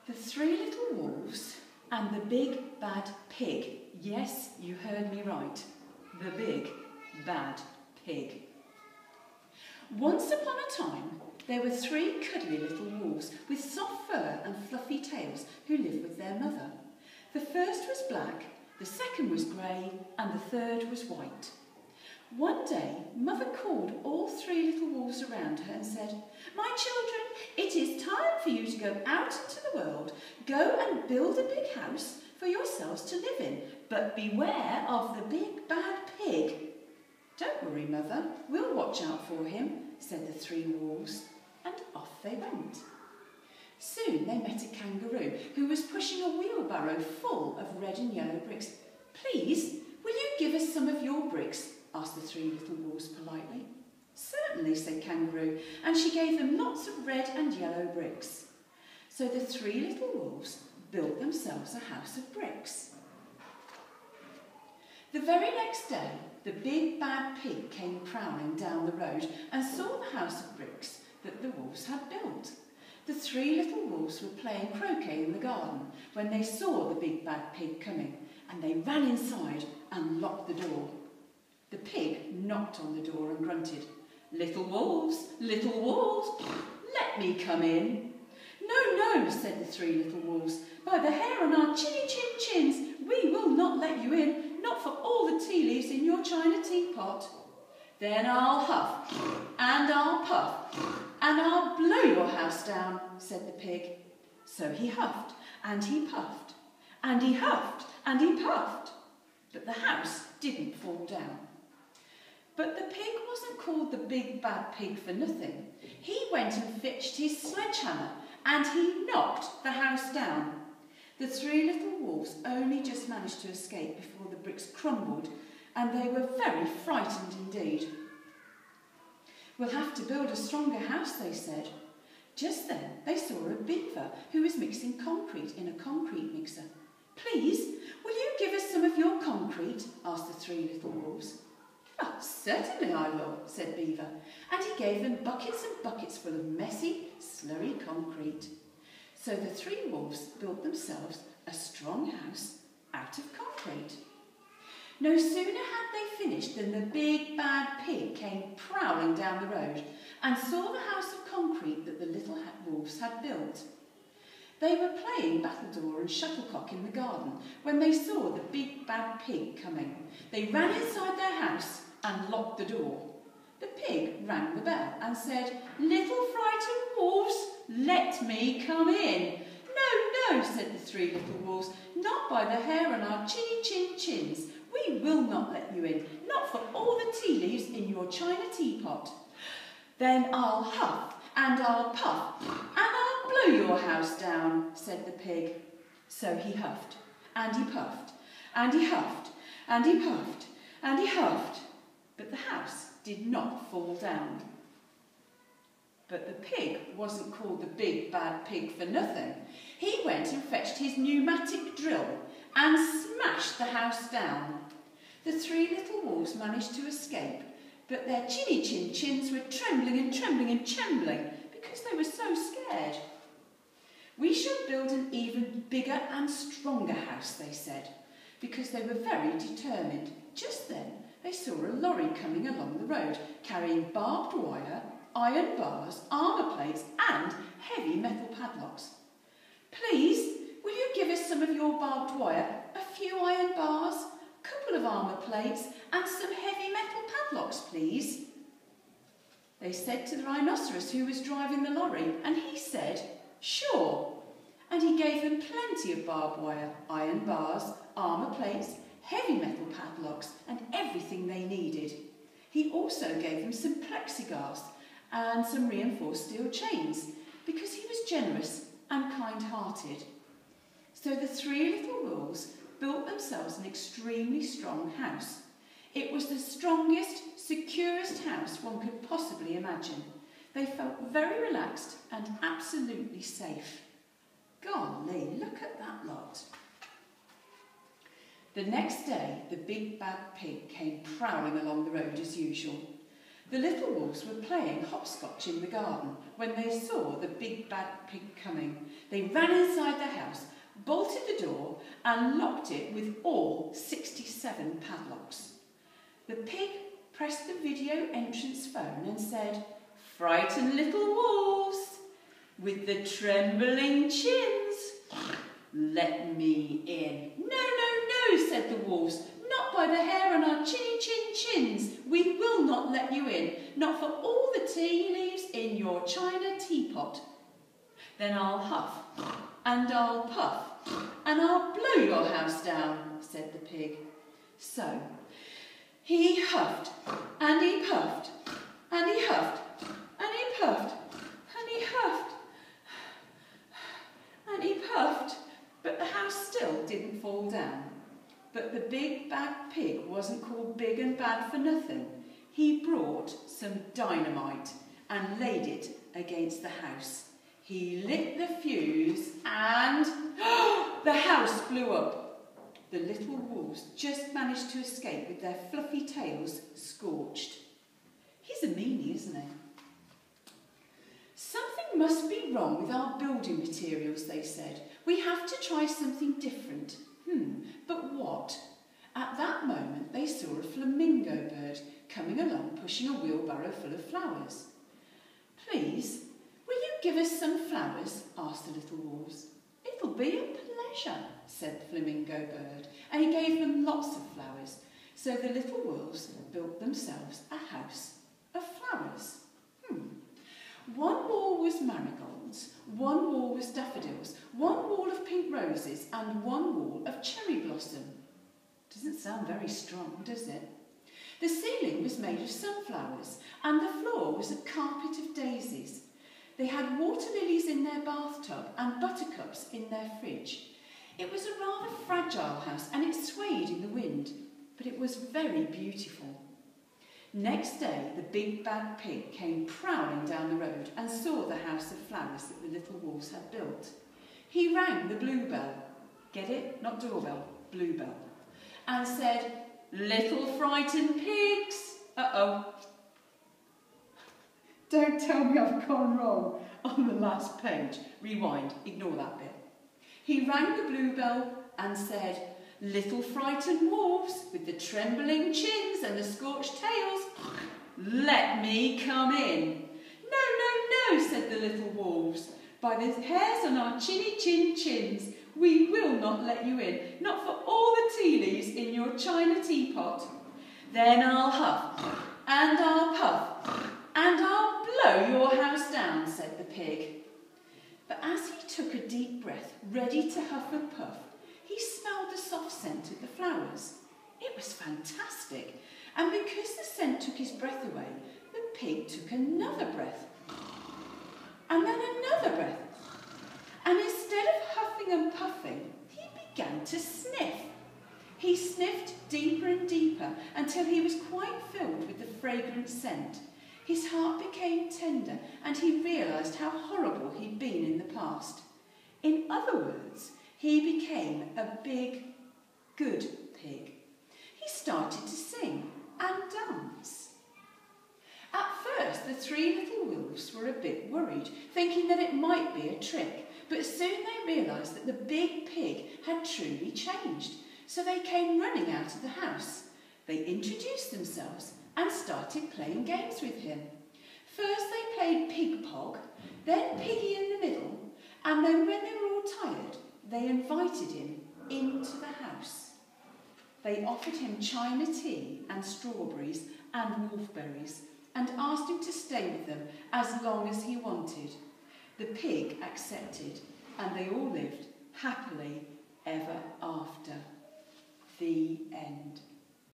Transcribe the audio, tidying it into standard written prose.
The Three Little Wolves and the Big Bad Pig. Yes, you heard me right. The Big Bad Pig. Once upon a time, there were three cuddly little wolves with soft fur and fluffy tails who lived with their mother. The first was black, the second was grey, and the third was white. One day, Mother called all three little wolves around her and said, "My children, it is time for you to go out into the world. Go and build a big house for yourselves to live in, but beware of the big bad pig." "Don't worry, Mother, we'll watch out for him," said the three wolves, and off they went. Soon they met a kangaroo who was pushing a wheelbarrow full of red and yellow bricks. "Please, will you give us some of your bricks?" asked the three little wolves politely. "Certainly," said Kangaroo, and she gave them lots of red and yellow bricks. So the three little wolves built themselves a house of bricks. The very next day, the big bad pig came prowling down the road and saw the house of bricks that the wolves had built. The three little wolves were playing croquet in the garden when they saw the big bad pig coming, and they ran inside and locked the door. The pig knocked on the door and grunted, little wolves, let me come in." "No, no," said the three little wolves. "By the hair on our chinny chin chins, we will not let you in, not for all the tea leaves in your china teapot." "Then I'll huff, and I'll puff, and I'll blow your house down," said the pig. So he huffed, and he puffed, and he huffed, and he puffed, but the house didn't fall down. But the pig wasn't called the big bad pig for nothing. He went and fetched his sledgehammer, and he knocked the house down. The three little wolves only just managed to escape before the bricks crumbled, and they were very frightened indeed. "We'll have to build a stronger house," they said. Just then they saw a beaver who was mixing concrete in a concrete mixer. "Please, will you give us some of your concrete?" asked the three little wolves. "Oh, certainly I will," said Beaver, and he gave them buckets and buckets full of messy, slurry concrete. So the three wolves built themselves a strong house out of concrete. No sooner had they finished than the big bad pig came prowling down the road and saw the house of concrete that the little wolves had built. They were playing battledore and shuttlecock in the garden when they saw the big bad pig coming. They ran inside their house and locked the door. The pig rang the bell and said, "Little frightened wolves, let me come in." "No, no," said the three little wolves, "not by the hair on our chinny chin chins. We will not let you in, not for all the tea leaves in your china teapot." "Then I'll huff, and I'll puff, and I'll blow your house down," said the pig. So he huffed, and he puffed, and he huffed, and he puffed, and he huffed, but the house did not fall down. But the pig wasn't called the big bad pig for nothing. He went and fetched his pneumatic drill and smashed the house down. The three little wolves managed to escape, but their chinny chin chins were trembling and trembling and trembling because they were so scared. "We shall build an even bigger and stronger house," they said, because they were very determined. Just then they saw a lorry coming along the road, carrying barbed wire, iron bars, armour plates and heavy metal padlocks. "Please, will you give us some of your barbed wire, a few iron bars, a couple of armour plates and some heavy metal padlocks, please?" They said to the rhinoceros who was driving the lorry, and he said, "Sure." And he gave them plenty of barbed wire, iron bars, armour plates, heavy metal padlocks and everything they needed. He also gave them some plexiglass and some reinforced steel chains because he was generous and kind-hearted. So the three little wolves built themselves an extremely strong house. It was the strongest, securest house one could possibly imagine. They felt very relaxed and absolutely safe. Golly, look at that lot. The next day, the big bad pig came prowling along the road as usual. The little wolves were playing hopscotch in the garden when they saw the big bad pig coming. They ran inside the house, bolted the door and locked it with all 67 padlocks. The pig pressed the video entrance phone and said, "Frightened little wolves with the trembling chins, let me in." "No, no, no," said the wolves, "not by the hair on our chins. We will not let you in, not for all the tea leaves in your china teapot." "Then I'll huff and I'll puff and I'll blow your house down," said the pig. So he huffed and he puffed and he huffed and he puffed and he huffed and he puffed, but the house still didn't fall down. But the big bad pig wasn't called big and bad for nothing. He brought some dynamite and laid it against the house. He lit the fuse and the house blew up. The little wolves just managed to escape with their fluffy tails scorched. He's a meanie, isn't he? "Something must be wrong with our building materials," they said. "We have to try something different." But what? At that moment they saw a flamingo bird coming along pushing a wheelbarrow full of flowers. "Please, will you give us some flowers?" asked the little wolves. "It'll be a pleasure," said the flamingo bird, and he gave them lots of flowers. So the little wolves built themselves a house of flowers. One wall was marigolds, one wall was daffodils, one wall of pink roses and one wall of cherry blossom. Doesn't sound very strong, does it? The ceiling was made of sunflowers and the floor was a carpet of daisies. They had water lilies in their bathtub and buttercups in their fridge. It was a rather fragile house and it swayed in the wind, but it was very beautiful. Next day, the big bad pig came prowling down the road and saw the house of flowers that the little wolves had built. He rang the bluebell, get it? Not doorbell, bluebell, and said, "Little frightened pigs." Uh-oh. Don't tell me I've gone wrong on the last page. Rewind, ignore that bit. He rang the bluebell and said, "Little frightened wolves with the trembling chins and the scorched tails, let me come in." "No, no, no," said the little wolves. "By the hairs on our chins, we will not let you in, not for all the tea leaves in your china teapot." "Then I'll huff and I'll puff and I'll blow your house down," said the pig. But as he took a deep breath, ready to huff and puff, he smelled the soft scent of the flowers. It was fantastic, and because the scent took his breath away, the pig took another breath, and then another breath, and instead of huffing and puffing, he began to sniff. He sniffed deeper and deeper until he was quite filled with the fragrant scent. His heart became tender, and he realised how horrible he'd been in the past. In other words, he became a big, good pig. He started to sing and dance. At first, the three little wolves were a bit worried, thinking that it might be a trick, but soon they realised that the big pig had truly changed, so they came running out of the house. They introduced themselves and started playing games with him. First they played Pig Pog, then Piggy in the Middle, and then when they were all tired, they invited him into the house. They offered him china tea and strawberries and wolfberries and asked him to stay with them as long as he wanted. The pig accepted and they all lived happily ever after. The end.